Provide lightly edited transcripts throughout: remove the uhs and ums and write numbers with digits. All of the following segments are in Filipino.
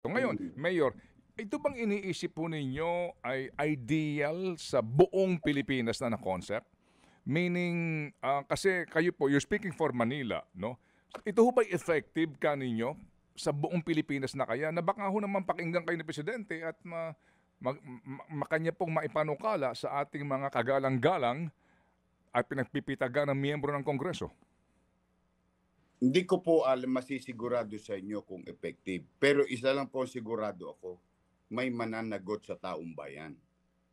So ngayon, Mm. Mayor, ito bang iniisip po ninyo ay ideal sa buong Pilipinas na concept? Meaning, kasi kayo po, you're speaking for Manila, no? Ito ho ba effective ka ninyo sa buong Pilipinas na kaya na baka ho naman pakinggan kayo ni Presidente at makanya pong maipanukala sa ating mga kagalang-galang at pinagpipitaga ng miyembro ng Kongreso? Hindi ko po masisigurado sa inyo kung effective. Pero isa lang po sigurado ako, may mananagot sa taong bayan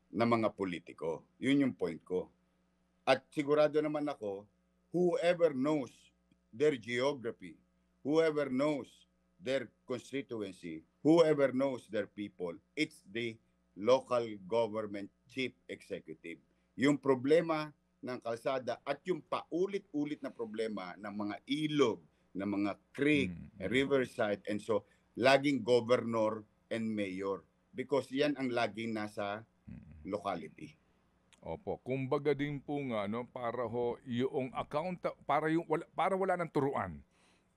na mga politiko. Yun yung point ko. At sigurado naman ako, whoever knows their geography, whoever knows their constituency, whoever knows their people, it's the local government chief executive. Yung problema ng kalsada at yung paulit-ulit na problema ng mga ilog, ng mga creek, riverside, and so, laging governor and mayor. Because yan ang laging nasa locality. Opo, kumbaga din po nga no, para ho yung account para wala ng turuan.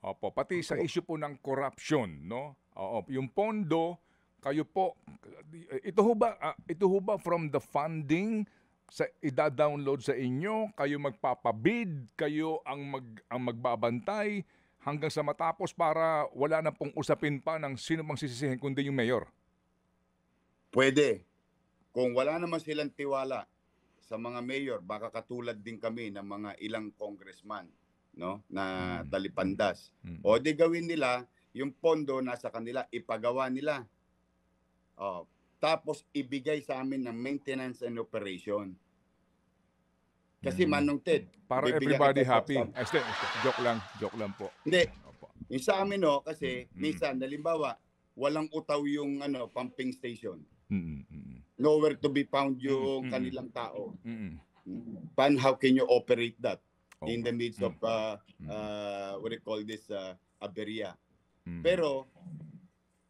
Opo, pati sa Opo. issue po ng corruption, no? Oo, yung pondo, kayo po ito ho ba from the funding sa ida-download sa inyo, kayo magpapabid, kayo ang magbabantay hanggang sa matapos para wala na pong usapin pa ng sino mang sisisihin kundi yung mayor. Pwede. Kung wala naman silang tiwala sa mga mayor, baka katulad din kami ng mga ilang congressman, no, na talipandas. O di gawin nila, yung pondo nasa kanila, ipagawa nila. Tapos ibigay sa amin ng maintenance and operation. Kasi Manong Ted, Para bibigyan everybody kita happy. Joke lang po. Hindi. Opo. Yung sa amin kasi minsan halimbawa walang utaw yung pumping station. Nowhere to be found yung kanilang tao. How can you operate that in the midst of what do you call this, aberya? Pero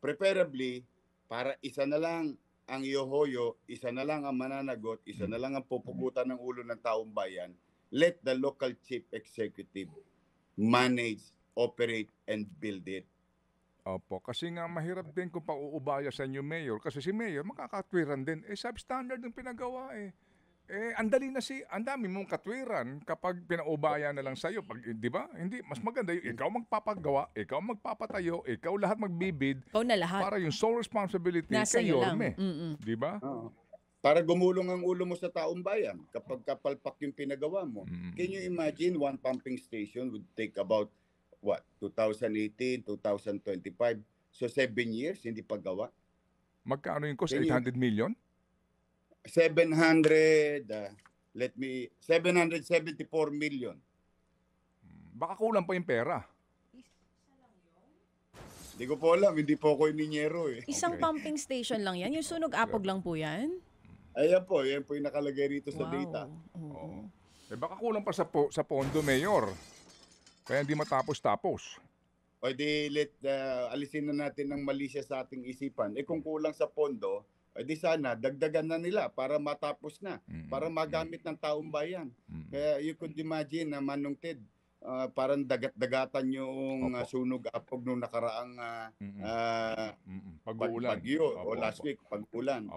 preferably para isa na lang ang ihohoyo, isa na lang ang mananagot, isa na lang ang pupugutan ng ulo ng taong bayan, let the local chief executive manage, operate, and build it. Opo, kasi nga mahirap din kung pauubaya sa inyo, Mayor. Kasi si Mayor, makakatwiran din. Substandard yung pinagawa eh. Ang dami mong katwiran kapag pinaubaya na lang sa'yo. Di ba? Hindi, mas maganda yung ikaw magpapagawa, ikaw magpapatayo, ikaw lahat magbibid. Ikaw na lahat. Para yung sole responsibility Nasa kay iyo lang. Yorme. Di ba? Para gumulong ang ulo mo sa taong bayan kapag kapalpak yung pinagawa mo. Can you imagine one pumping station would take about 2018, 2025? So 7 years hindi pagawa. Magkano yung cost? 800 million? 774 million. Baka kulang pa yung pera. Hindi ko po alam, hindi po ako ininyero eh. Isang pumping station lang yan? Yung sunog apog lang po yan? Ayan po yung nakalagay rito sa data. Oo. Baka kulang pa sa pondo, Mayor. Kaya hindi matapos-tapos. O di alisin na natin ng mali siya sa ating isipan. Kung kulang sa pondo, di sana dagdagan na nila para matapos na, para magamit ng taong bayan. Kaya you could imagine na Manong Ted, parang dagat-dagatan yung sunog apog nung nakaraang Pag-uulan. bagyo o last week pag-ulan.